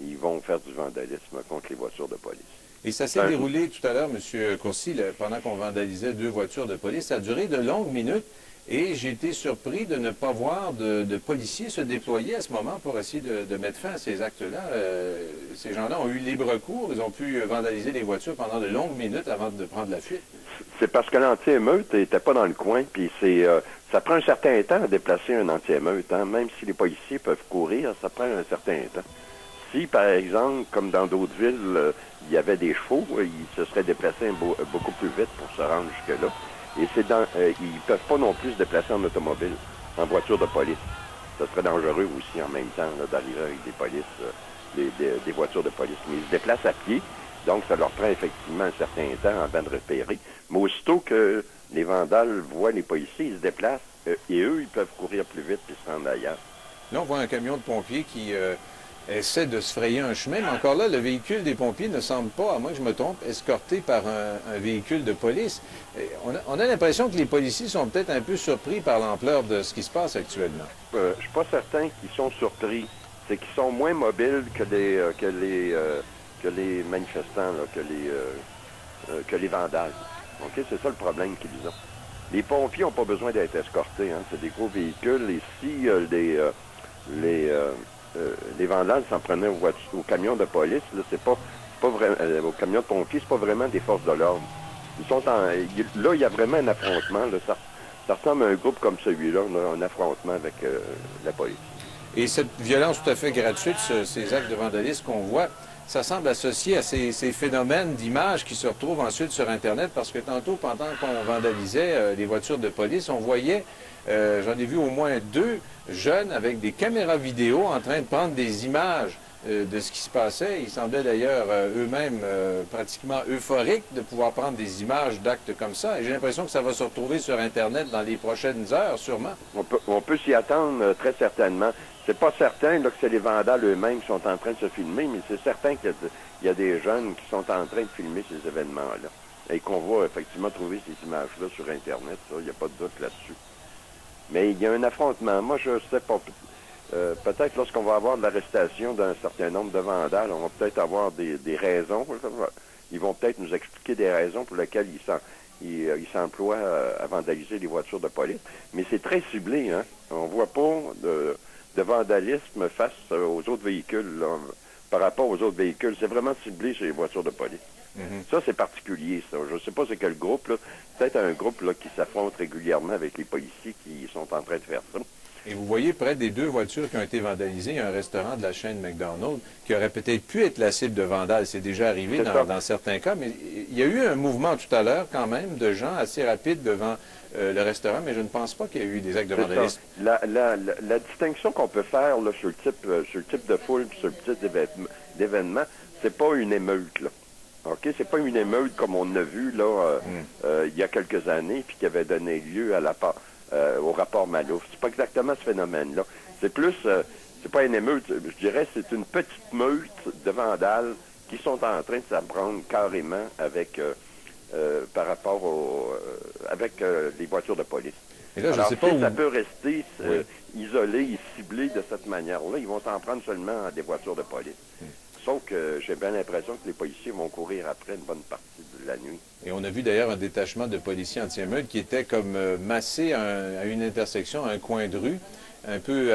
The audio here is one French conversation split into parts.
ils vont faire du vandalisme contre les voitures de police. Et ça s'est déroulé tout à l'heure, M. Courcy, pendant qu'on vandalisait 2 voitures de police. Ça a duré de longues minutes et j'ai été surpris de ne pas voir de policiers se déployer à ce moment pour essayer de mettre fin à ces actes-là. Ces gens-là ont eu libre cours, ils ont pu vandaliser les voitures pendant de longues minutes avant de prendre la fuite. C'est parce que l'anti-émeute n'était pas dans le coin, puis ça prend un certain temps à déplacer un anti-émeute. Hein? Même si les policiers peuvent courir, ça prend un certain temps. Si, par exemple, comme dans d'autres villes, il y avait des chevaux, ils se seraient déplacés beaucoup plus vite pour se rendre jusque-là. Et ils ne peuvent pas non plus se déplacer en automobile, en voiture de police. Ça serait dangereux aussi en même temps d'arriver avec des polices, des voitures de police. Mais ils se déplacent à pied, donc ça leur prend effectivement un certain temps avant de repérer. Mais aussitôt que les vandales voient les policiers, ils se déplacent et eux, ils peuvent courir plus vite et se rendre ailleurs. Là, on voit un camion de pompiers qui essaie de se frayer un chemin, mais encore là, le véhicule des pompiers ne semble pas, à moins que je me trompe, escorté par un véhicule de police. On a l'impression que les policiers sont peut-être un peu surpris par l'ampleur de ce qui se passe actuellement. Je ne suis pas certain qu'ils sont surpris. C'est qu'ils sont moins mobiles que les manifestants, là, que les vandales. Okay? C'est ça le problème qu'ils ont. Les pompiers n'ont pas besoin d'être escortés. Hein? C'est des gros véhicules. Et si les vandales s'en prenaient au camion de police, là, c'est pas vraiment, au camion de pompiers, c'est pas vraiment des forces de l'ordre. Là, il y a vraiment un affrontement. Là, ça ressemble à un groupe comme celui-là, un affrontement avec la police. Et cette violence tout à fait gratuite, ces actes de vandalisme qu'on voit, ça semble associé à ces phénomènes d'images qui se retrouvent ensuite sur Internet, parce que tantôt, pendant qu'on vandalisait les voitures de police, on voyait, j'en ai vu au moins 2 jeunes avec des caméras vidéo en train de prendre des images de ce qui se passait. Ils semblaient d'ailleurs eux-mêmes pratiquement euphoriques de pouvoir prendre des images d'actes comme ça. Et j'ai l'impression que ça va se retrouver sur Internet dans les prochaines heures, sûrement. On peut s'y attendre très certainement. C'est pas certain là, que c'est les vandales eux-mêmes qui sont en train de se filmer, mais c'est certain qu'il y a des jeunes qui sont en train de filmer ces événements-là. Et qu'on va effectivement trouver ces images-là sur Internet, ça, il n'y a pas de doute là-dessus. Mais il y a un affrontement. Moi, je sais pas. Peut-être lorsqu'on va avoir de l'arrestation d'un certain nombre de vandales, on va peut-être avoir des raisons. Ils vont peut-être nous expliquer des raisons pour lesquelles ils s'emploient à vandaliser les voitures de police. Mais c'est très ciblé, hein. On voit pas de vandalisme face aux autres véhicules, là, par rapport aux autres véhicules. C'est vraiment ciblé sur les voitures de police. Ça, c'est particulier, ça. Je ne sais pas c'est quel groupe, là. Peut-être un groupe là, qui s'affronte régulièrement avec les policiers qui sont en train de faire ça. Et vous voyez près des 2 voitures qui ont été vandalisées, il y a un restaurant de la chaîne McDonald's qui aurait peut-être pu être la cible de vandales. C'est déjà arrivé dans certains cas, mais il y a eu un mouvement tout à l'heure quand même de gens assez rapides devant le restaurant, mais je ne pense pas qu'il y a eu des actes de vandalisme. La distinction qu'on peut faire là, sur le type de foule sur le type d'événement, c'est pas une émeute, là. OK? C'est pas une émeute comme on a vu là il y a quelques années, puis qui avait donné lieu au rapport Malouf. C'est pas exactement ce phénomène-là. C'est plus, c'est pas une émeute, je dirais, c'est une petite meute de vandales qui sont en train de s'apprendre carrément avec par rapport avec les voitures de police. Et là, alors, je sais pas où... ça peut rester isolé et ciblé de cette manière-là, ils vont s'en prendre seulement à des voitures de police. Sauf que j'ai bien l'impression que les policiers vont courir après une bonne partie de la nuit. Et on a vu d'ailleurs un détachement de policiers anti-émeutes qui était comme massé à une intersection, à un coin de rue, un peu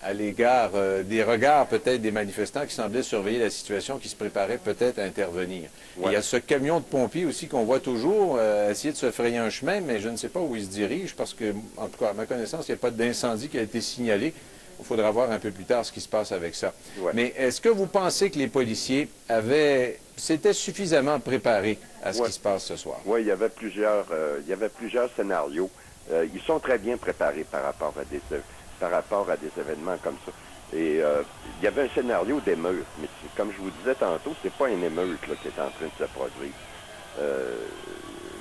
à l'égard des regards peut-être des manifestants qui semblaient surveiller la situation, qui se préparaient peut-être à intervenir. Ouais. Il y a ce camion de pompiers aussi qu'on voit toujours essayer de se frayer un chemin, mais je ne sais pas où il se dirige parce que, en tout cas, à ma connaissance, il n'y a pas d'incendie qui a été signalé. Il faudra voir un peu plus tard ce qui se passe avec ça. Ouais. Mais est-ce que vous pensez que les policiers s'étaient suffisamment préparés à ce qui se passe ce soir? Oui, il y avait plusieurs scénarios. Ils sont très bien préparés par rapport à des événements comme ça. Et il y avait un scénario d'émeute, mais comme je vous disais tantôt, c'est pas une émeute là, qui est en train de se produire.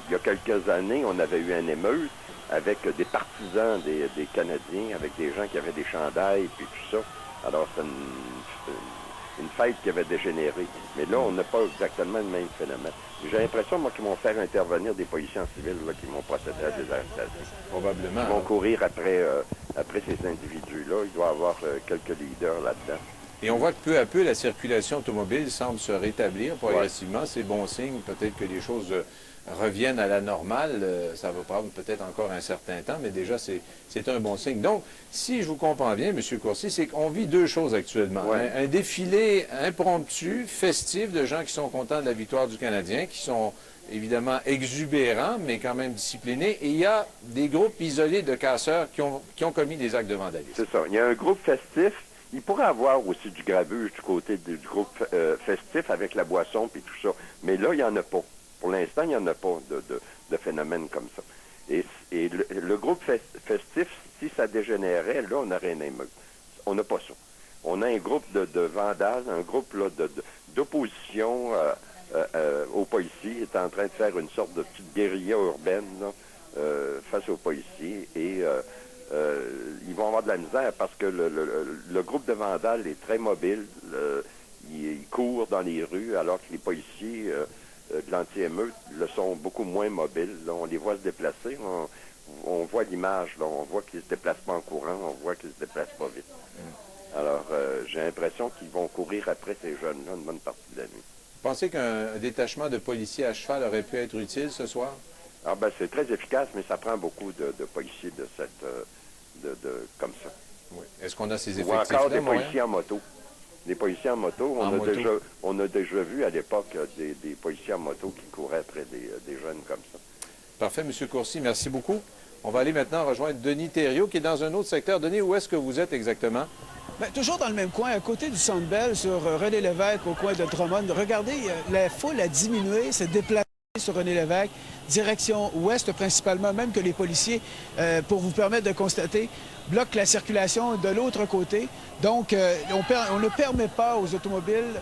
Il y a quelques années, on avait eu une émeute avec des partisans des Canadiens, avec des gens qui avaient des chandails, puis tout ça. Alors, c'est une fête qui avait dégénéré. Mais là, on n'a pas exactement le même phénomène. J'ai l'impression, moi, qu'ils vont faire intervenir des policiers en civil là, qui vont procéder à des arrestations. Probablement. Ils vont courir après ces individus-là. Il doit y avoir quelques leaders là-dedans. Et on voit que peu à peu, la circulation automobile semble se rétablir progressivement. C'est bon signe. Peut-être que les choses reviennent à la normale. Ça va prendre peut-être encore un certain temps, mais déjà, c'est un bon signe. Donc, si je vous comprends bien, M. Courcy, c'est qu'on vit deux choses actuellement. Ouais. Un défilé impromptu, festif, de gens qui sont contents de la victoire du Canadien, qui sont évidemment exubérants, mais quand même disciplinés. Et il y a des groupes isolés de casseurs qui ont commis des actes de vandalisme. C'est ça. Il y a un groupe festif. Il pourrait avoir aussi du grabuge du côté du groupe festif avec la boisson et tout ça. Mais là, il n'y en a pas. Pour l'instant, il n'y en a pas de phénomène comme ça. Et le groupe festif, si ça dégénérait, là, on aurait une émeute. On n'a pas ça. On a un groupe de vandales, un groupe d'opposition aux policiers est en train de faire une sorte de petite guérilla urbaine là, face aux policiers. Et ils vont avoir de la misère parce que le groupe de vandales est très mobile. Ils courent dans les rues alors que les policiers de l'anti-émeute le sont beaucoup moins mobiles. Là, on les voit se déplacer. On voit l'image. Là, on voit qu'ils ne se déplacent pas en courant. On voit qu'ils ne se déplacent pas vite. Alors, j'ai l'impression qu'ils vont courir après ces jeunes-là une bonne partie de la nuit. Pensez qu'un détachement de policiers à cheval aurait pu être utile ce soir? Ah ben, c'est très efficace, mais ça prend beaucoup de policiers de cette... comme ça. Oui. Est-ce qu'on a ces Ou effectifs-là, encore des Montréal? policiers en moto. Des policiers en moto. On a déjà vu à l'époque des policiers en moto qui couraient après des jeunes comme ça. Parfait, M. Courcy, merci beaucoup. On va aller maintenant rejoindre Denis Thériault, qui est dans un autre secteur. Denis, où est-ce que vous êtes exactement? Bien, toujours dans le même coin, à côté du Centre Bell, sur René Lévesque, au coin de Drummond. Regardez, la foule a diminué, s'est déplacée sur René Lévesque, direction ouest principalement, même que les policiers, pour vous permettre de constater, bloquent la circulation de l'autre côté. Donc, on ne permet pas aux automobiles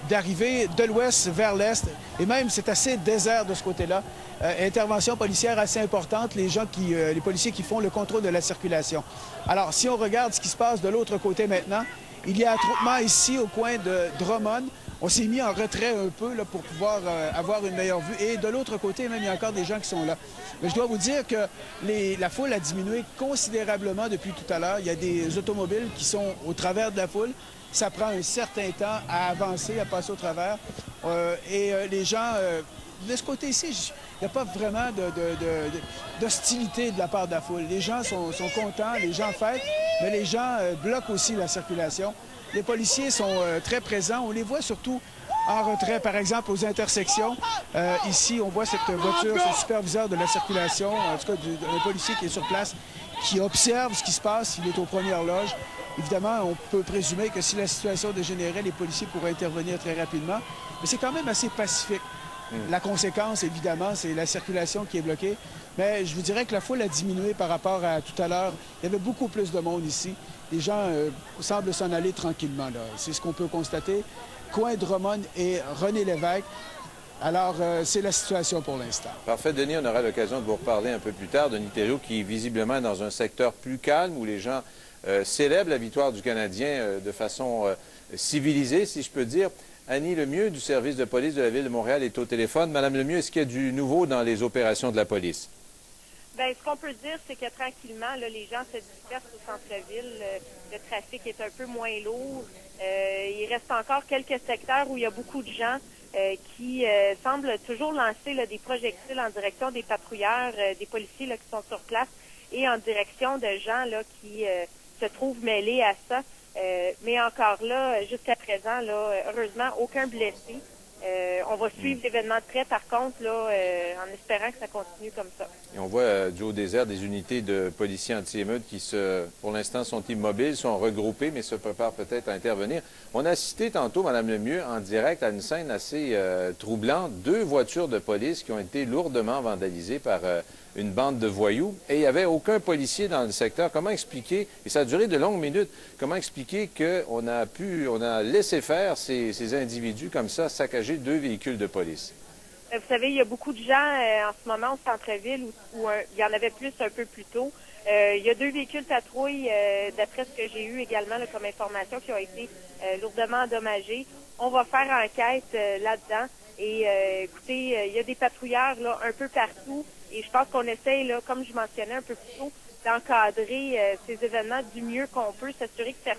d'arriver de l'ouest vers l'est. Et même, c'est assez désert de ce côté-là. Intervention policière assez importante, les policiers qui font le contrôle de la circulation. Alors, si on regarde ce qui se passe de l'autre côté maintenant, il y a un attroupement ici au coin de Drummond. On s'est mis en retrait un peu là, pour pouvoir avoir une meilleure vue. Et de l'autre côté, même, il y a encore des gens qui sont là. Mais je dois vous dire que la foule a diminué considérablement depuis tout à l'heure. Il y a des automobiles qui sont au travers de la foule. Ça prend un certain temps à avancer, à passer au travers. Les gens, de ce côté-ci, il n'y a pas vraiment d'hostilité de la part de la foule. Les gens sont contents, les gens fêtent, mais les gens bloquent aussi la circulation. Les policiers sont très présents. On les voit surtout en retrait, par exemple, aux intersections. Ici, on voit cette voiture, ce superviseur de la circulation, en tout cas un policier qui est sur place, qui observe ce qui se passe. Il est aux premières loges. Évidemment, on peut présumer que si la situation dégénérait, les policiers pourraient intervenir très rapidement. Mais c'est quand même assez pacifique. La conséquence, évidemment, c'est la circulation qui est bloquée. Mais je vous dirais que la foule a diminué par rapport à tout à l'heure. Il y avait beaucoup plus de monde ici. Les gens semblent s'en aller tranquillement, là. C'est ce qu'on peut constater. Coin Drummond et René Lévesque. Alors, c'est la situation pour l'instant. Parfait, Denis. On aura l'occasion de vous reparler un peu plus tard. Denis Thériault, qui visiblement est dans un secteur plus calme où les gens célèbrent la victoire du Canadien de façon civilisée, si je peux dire. Annie Lemieux, du service de police de la Ville de Montréal, est au téléphone. Madame Lemieux, est-ce qu'il y a du nouveau dans les opérations de la police? Bien, ce qu'on peut dire, c'est que tranquillement, là, les gens se dispersent au centre-ville. Le trafic est un peu moins lourd. Il reste encore quelques secteurs où il y a beaucoup de gens qui semblent toujours lancer là, des projectiles en direction des patrouilleurs, des policiers là, qui sont sur place et en direction de gens là, qui se trouvent mêlés à ça. Mais encore là, jusqu'à présent, là, heureusement, aucun blessé. On va suivre l'événement de près, par contre, là, en espérant que ça continue comme ça. Et on voit du Haut-Désert des unités de policiers anti-émeutes qui, pour l'instant, sont immobiles, sont regroupées, mais se préparent peut-être à intervenir. On a assisté tantôt, Mme Lemieux, en direct à une scène assez troublante. 2 voitures de police qui ont été lourdement vandalisées par une bande de voyous. Et il n'y avait aucun policier dans le secteur. Comment expliquer, et ça a duré de longues minutes, comment expliquer qu'on a laissé faire ces individus comme ça saccager 2 véhicules de police? Vous savez, il y a beaucoup de gens en ce moment au centre-ville où il y en avait plus un peu plus tôt. Il y a 2 véhicules patrouilles, d'après ce que j'ai eu également là, comme information, qui ont été lourdement endommagés. On va faire enquête là-dedans. Et écoutez, il y a des patrouilleurs là un peu partout. Et je pense qu'on essaye, là, comme je mentionnais un peu plus tôt, d'encadrer ces événements du mieux qu'on peut, s'assurer que